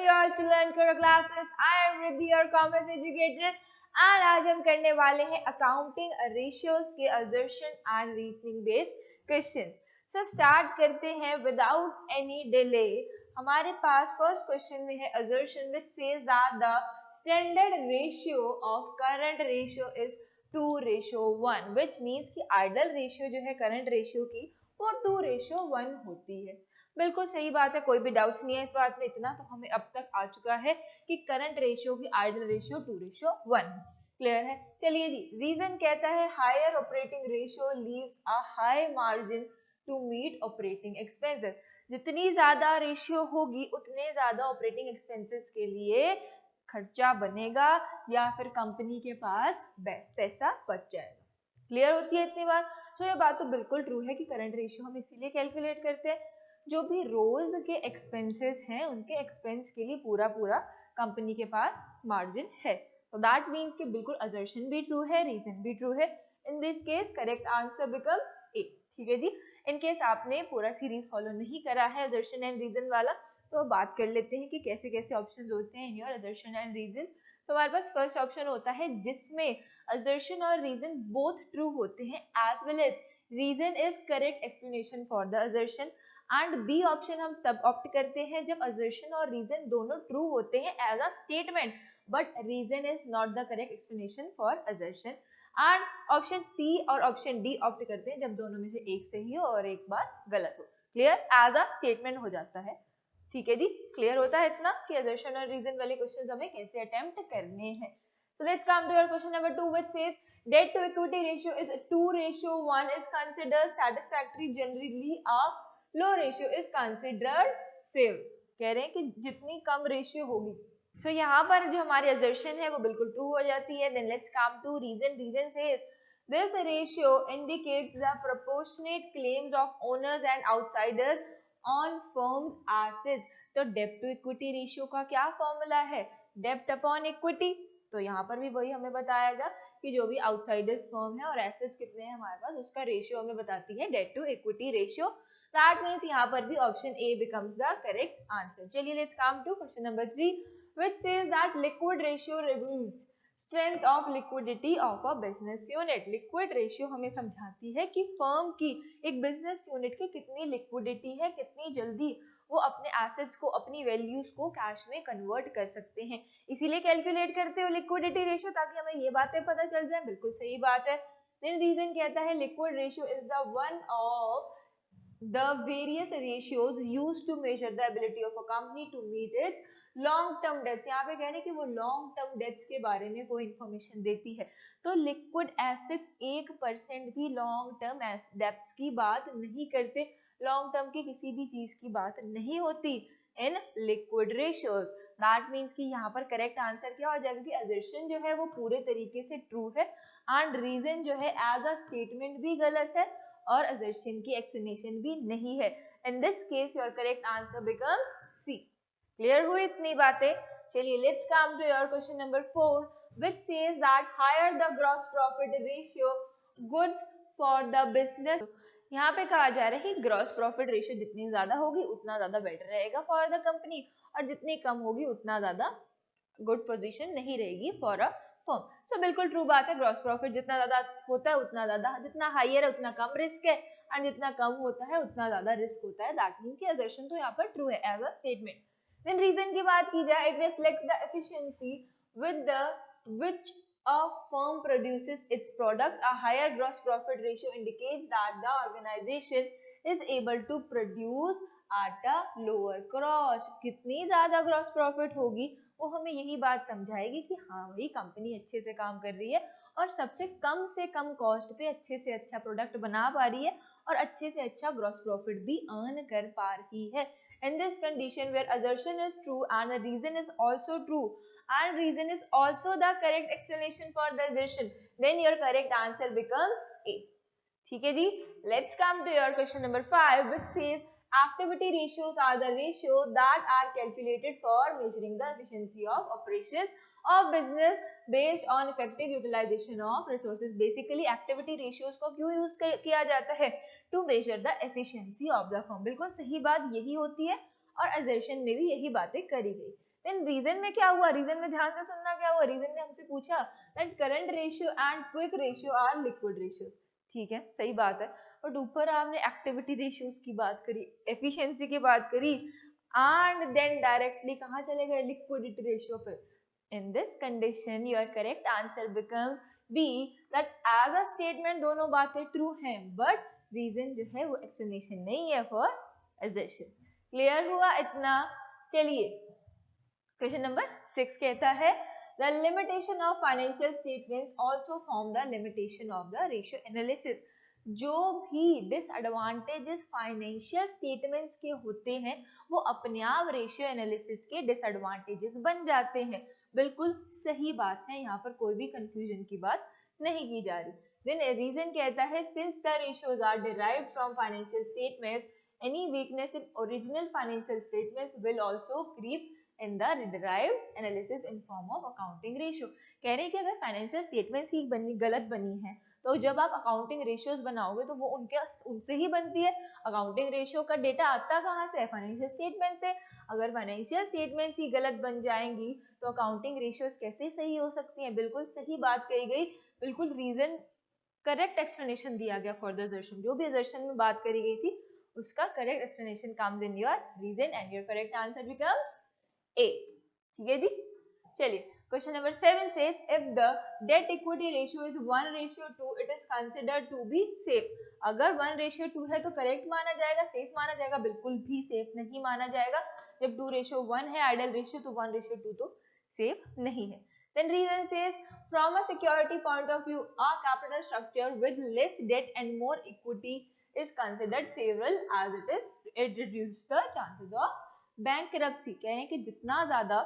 you all to LearnKaro classes. I am Riddhi, your commerce educator, and आज हम करने वाले हैं अकाउंटिंग रेशियोज के assertion and reasoning based questions. So start करते हैं without any delay. हमारे पास first question में है assertion which says that the standard ratio of current ratio is 2:1, which means कि ideal ratio जो है current ratio की वो 2:1 होती है. बिल्कुल सही बात है, कोई भी डाउट्स नहीं है इस बात में. इतना तो हमें अब तक आ चुका है कि करंट रेशियो की आइडियल रेशियो 2:1 है. क्लियर है. चलिए जी, रीजन कहता है higher operating ratio leaves a high margin to meet operating expenses. जितनी ज्यादा रेशियो होगी उतने ज्यादा ऑपरेटिंग एक्सपेंसेस के लिए खर्चा बनेगा या फिर कंपनी के पास पैसा बच जाएगा. क्लियर होती है इतनी बात. तो ये बात तो बिल्कुल ट्रू है कि करंट रेशियो हम इसीलिए कैलकुलेट करते हैं जो भी रोज के एक्सपेंसेस हैं उनके एक्सपेंस के लिए पूरा कंपनी के पास मार्जिन है. तो दैट मींस कि बिल्कुल असर्शन भी ट्रू है, रीजन भी ट्रू है. In this case correct answer becomes A. ठीक है जी. इन केस आपने पूरा सीरीज फॉलो नहीं करा है असर्शन एंड रीजन वाला, तो बात कर लेते हैं कि कैसे कैसे ऑप्शंस होते हैं in your assertion and reason. तो हमारे पास फर्स्ट ऑप्शन होता है जिसमें असर्शन और रीजन बोथ ट्रू होते हैं as well as reason is correct explanation for the assertion. And B option हम तब ऑप्ट करते हैं जब असर्शन और रीजन दोनों ट्रू होते हैं as a statement but reason is not the correct explanation for assertion. And option C और ऑप्शन डी ऑप्ट करते हैं जब दोनों में से एक सही हो और एक बात गलत हो. क्लियर. एज अ स्टेटमेंट हो जाता है. ठीक है जी. क्लियर होता है इतना कि असर्शन और रीजन वाले क्वेश्चंस हमें कैसे अटेम्प्ट करने हैं. So let's come to your question number 2 which says debt to equity ratio is 2:1 is considered satisfactory. Generally a low ratio is considered fair. कह रहे हैं कि जितनी कम रेशियो होगी. तो यहाँ पर जो हमारी assertion है वो बिल्कुल ट्रू हो जाती है. Then let's come to reason. Reason says this ratio indicates the proportionate claims of owners and outsiders on firm's assets. तो debt to equity ratio का क्या फॉर्मूला है? Debt upon equity. तो यहाँ पर भी वही हमें बताएगा कि जो भी आउटसाइडर्स फर्म है और एसेट्स कितने हैं हमारे पास उसका रेशियो हमें बताती है debt to equity ratio. That means यहाँ पर भी option A becomes the correct answer. चलिए let's come to question number 3 which says that liquid ratio reveals strength of liquidity of a business unit. Liquid ratio हमें समझाती है कि firm की एक बिजनेस यूनिट की कितनी लिक्विडिटी है, कितनी जल्दी वो अपने एसेट्स को अपनी वैल्यूज को कैश में कन्वर्ट कर सकते हैं. इसीलिए कैलकुलेट करते हो लिक्विडिटी रेशियो ताकि हमें ये बातें पता चल जाए. बिल्कुल सही बात है. देन रीजन कहता है liquid ratio is the one of the various ratios used to measure the ability of a company to meet its long term debts. यहाँ पे कह रहे हैं कि वो लॉन्ग टर्म डेट्स के बारे में कोई इंफॉर्मेशन देती है. तो लिक्विड एसेट्स 1% भी लॉन्ग टर्म डेट्स की बात नहीं करते. लॉन्ग टर्म की किसी भी चीज की बात नहीं होती in liquid ratios. That means कि यहाँ पर करेक्ट आंसर क्या हो जाएगा कि असर्शन जो है वो पूरे तरीके से ट्रू है एंड रीजन जो है एज अ स्टेटमेंट भी गलत है और असर्शन की एक्सप्लेनेशन भी नहीं है. In this case your correct answer becomes C. Clear हुई इतनी बातें. चलिए let's come to your question number 4 which says that higher the gross profit ratio goods for the business. यहाँ पे कहा जा रहा है कि ग्रॉस प्रॉफिट रेशियो जितनी ज्यादा होगी उतना ज्यादा बेटर रहेगा फॉर द कंपनी और जितनी कम होगी उतना ज्यादा गुड पोजीशन नहीं रहेगी फॉर अ फर्म. तो बिल्कुल ट्रू बात है. ग्रॉस प्रॉफिट जितना ज्यादा होता है उतना ज्यादा, जितना हायर है उतना कम रिस्क है एंड जितना कम होता है उतना ज्यादा रिस्क होता है. दैट मींस कि असर्शन तो यहाँ पर ट्रू है as a statement. Then reason की बात की जाए it reflects the efficiency with the which a firm produces its products. A higher gross profit ratio indicates that the organization is able to produce at a lower cost. कितनी ज्यादा gross profit होगी वो हमें यही बात समझाएगी कि हाँ भाई कंपनी अच्छे से काम कर रही है और सबसे कम कॉस्ट पे अच्छे से अच्छा प्रोडक्ट बना पा रही है और अच्छे से अच्छा ग्रॉस प्रॉफिट भी अर्न कर पा रही है. In this condition where assertion is true and the reason is also true and reason is also the correct explanation for the assertion, then your correct answer becomes A. ठीक है जी. Let's come to your question number 5 which says activity ratios are the ratio that are calculated for measuring the efficiency of operations of business based on effective utilization of resources. Basically activity ratios को क्यों use किया जाता है? To measure the efficiency of the firm. बिल्कुल सही बात यही होती है और assertion में भी यही बातें करी गई. देन रीजन में क्या हुआ, रीजन में ध्यान से सुनना, क्या हुआ रीजन में हमसे पूछा that current ratio and quick ratio are liquid ratios, ठीक है सही बात है, बट ऊपर आपने एक्टिविटी रेशियोज की बात करी, एफिशिएंसी की बात करी एंड देन डायरेक्टली कहाँ चले गए, लिक्विडिटी रेशियो पे। In this condition your correct answer becomes B that as a statement दोनों बातें ट्रू हैं बट रीजन जो है वो एक्सप्लेनेशन नहीं है फॉर assertion। क्लियर हुआ इतना? चलिए क्वेश्चन नंबर 6 कहता है the limitation of financial statements also form the limitation of the ratio analysis। जो भी डिसएडवांटेजेस फाइनेंशियल स्टेटमेंट्स के होते हैं वो अपने आप रेशियो एनालिसिस के डिसएडवांटेजेस बन जाते हैं। बिल्कुल सही बात है, यहाँ पर कोई भी कंफ्यूजन की बात नहीं की जा रही। देन रीजन कहता है since the ratios are derived from financial statements any weakness in original financial statements will also creep in the derived analysis in form of accounting ratio। कह रहे हैं कि अगर फाइनेंशियल स्टेटमेंट्स ही गलत बनी है तो जब आप अकाउंटिंग रेशियोज बनाओगे तो वो उनसे ही बनती है। अकाउंटिंग रेशियो का डेटा आता कहाँ से है, फाइनेंशियल स्टेटमेंट से। अगर फाइनेंशियल स्टेटमेंट्स ही गलत बन जाएंगी तो अकाउंटिंग रेशियोज कैसे सही हो सकती हैं। बिल्कुल सही बात कही गई, बिल्कुल रीजन करेक्ट एक्सप्लेनेशन दिया गया फॉर द assertion। जो भी assertion में बात करी गई थी उसका correct explanation comes in your reason and your correct answer becomes A. ठीक है जी, चलिए question number 7 says if the debt equity ratio is 1:2 it is considered to be safe। अगर 1:2 है तो करेक्ट माना जाएगा, सेफ माना जाएगा? बिल्कुल भी सेफ नहीं माना जाएगा। जब 2:1 है आइडियल रेशियो तो 1:2 तो सेफ नहीं है। Then reason says from a security point of view a capital structure with less debt and more equity is considered favorable as it reduces the chances of bankruptcy। कह रहे हैं कि जितना ज्यादा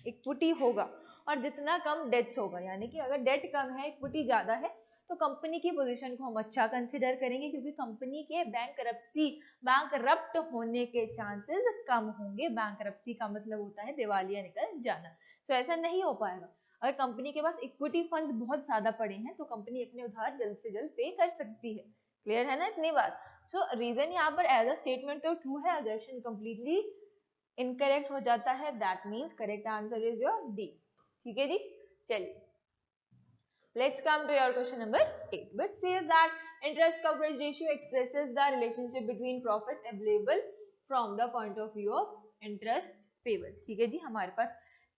इक्विटी होगा और जितना कम डेट्स होगा, यानी कि अगर डेट कम है इक्विटी ज्यादा है तो कंपनी की पोजीशन को हम अच्छा कंसिडर करेंगे क्योंकि कंपनी के बैंकरप्ट होने के चांसेस कम होंगे। बैंकरप्सी का मतलब होता है दिवालिया निकल जाना, तो ऐसा नहीं हो पाएगा। अगर कंपनी के पास इक्विटी फंड्स बहुत ज्यादा पड़े हैं तो कंपनी अपने उधार जल्द से जल्द पे कर सकती है। क्लियर है ना इतनी बात? सो रीजन यहाँ पर एज अ स्टेटमेंट तो ट्रू है, assertion कंप्लीटली इनकरेक्ट हो जाता है। That means correct answer is your D. ठीक है जी, चलिए let's come to your question number 8 which says that interest coverage ratio expresses the relationship between profits available from the point of view of interest payable। ठीक है जी, हमारे पास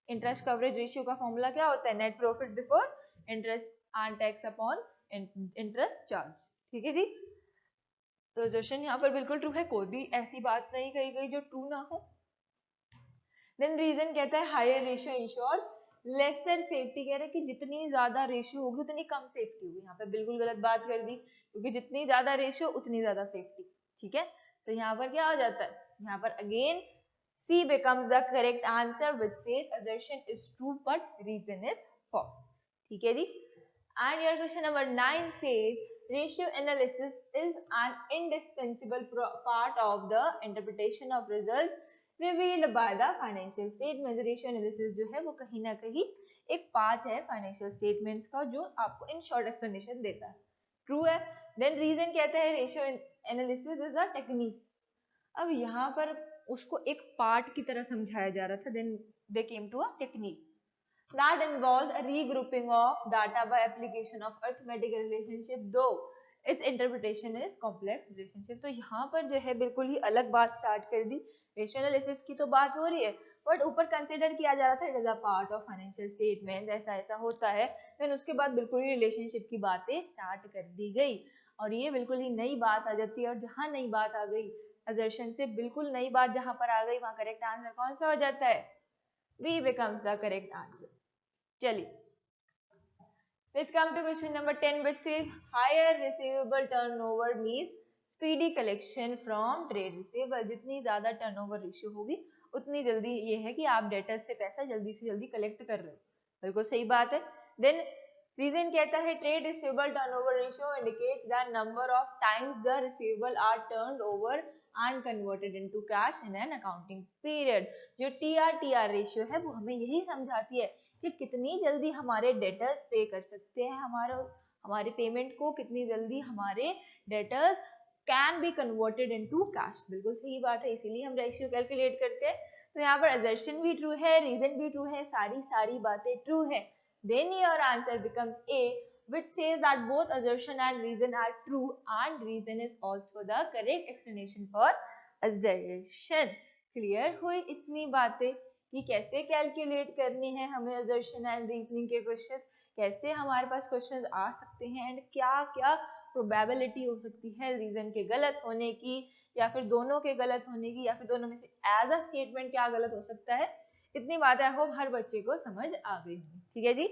interest coverage ratio का formula क्या होता है, net profit before interest and tax upon interest charge. ठीक है जी, तो assertion यहाँ पर बिल्कुल ट्रू है, कोई भी ऐसी बात नहीं कही गई जो ट्रू ना हो। देन रीजन कहता है higher ratio ensures lesser safety. कह रहे हैं कि जितनी ज्यादा रेशियो होगी उतनी कम सेफ्टी होगी। यहाँ पे बिल्कुल गलत बात कर दी क्योंकि जितनी ज्यादा रेशियो उतनी ज्यादा सेफ्टी। ठीक है, तो यहाँ पर क्या हो जाता है, यहाँ पर again C becomes the correct answer which says assertion is true but reason is false। ठीक है जी, and your question number 9 says ratio analysis is an indispensable part of the interpretation of results revealed by the financial statements। Ratio analysis जो है वो कहीं ना कहीं एक part है फाइनेंशियल स्टेटमेंट्स का जो आपको इन शॉर्ट एक्सप्लेनेशन देता है। ट्रू है। देन रीजन कहता है ratio analysis is a technique. अब यहाँ पर उसको एक पार्ट की तरह समझाया जा रहा था, then they came to a technique that involves a regrouping of data by application of arithmetic relationship though its interpretation is complex relationship। तो यहाँ पर जो है बिल्कुल ही अलग बात स्टार्ट कर दी। रेशियो एनालिसिस की तो बात हो रही है बट ऊपर कंसिडर किया जा रहा था it is a part of financial statement, ऐसा ऐसा होता है। देन उसके बाद बिल्कुल ही रिलेशनशिप की बातें स्टार्ट कर दी गई और ये बिल्कुल ही नई बात आ जाती है। और जहाँ नई बात आ गई assertion से बिल्कुल नई बात जहाँ पर आ गई वहाँ करेक्ट आंसर कौन सा हो जाता है, B becomes the correct answer। चलिए let's come to question number 10 which says higher receivable turnover means speedy collection from trade receivable। जितनी ज्यादा टर्नओवर रेशियो होगी उतनी जल्दी ये है कि आप डेटर से पैसा जल्दी से जल्दी कलेक्ट कर रहे हो। बिल्कुल सही बात है। देन रीजन कहता है trade receivable turnover ratio indicates the number of times the receivable are turned over and converted into cash in an accounting period. जो TR रेशियो है वो हमें यही समझाती है कि कितनी जल्दी हमारे डेटर्स पे कर सकते हैं हमारे पेमेंट को, कितनी जल्दी हमारे debtors can be converted into cash. बिल्कुल सही बात है, इसीलिए हम रेशियो कैलकुलेट करते हैं। तो यहाँ पर assertion भी true है, reason भी true है, सारी बातें true है. Then your answer becomes A, which says that both assertion and reason are true and reason is also the correct explanation for assertion. Clear हुई इतनी बातें कि कैसे कैलकुलेट करनी है हमें assertion and reasoning के क्वेश्चंस, कैसे हमारे पास क्वेश्चंस आ सकते हैं एंड क्या क्या प्रोबेबिलिटी हो सकती है रीजन के गलत होने की या फिर दोनों के गलत होने की या फिर दोनों में से एज अ स्टेटमेंट क्या गलत हो सकता है. इतनी बातें आई होप हर बच्चे को समझ आ गई होंगी. ठीक है जी.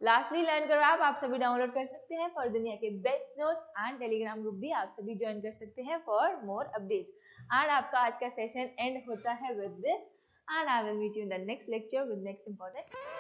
लास्टली लर्न करो आप सभी डाउनलोड कर सकते हैं फॉर दुनिया के best notes and Telegram group भी आप सभी ज्वाइन कर सकते हैं फॉर मोर अपडेट्स. एंड आपका आज का सेशन एंड होता है with this end I will meet you in the next lecture with next important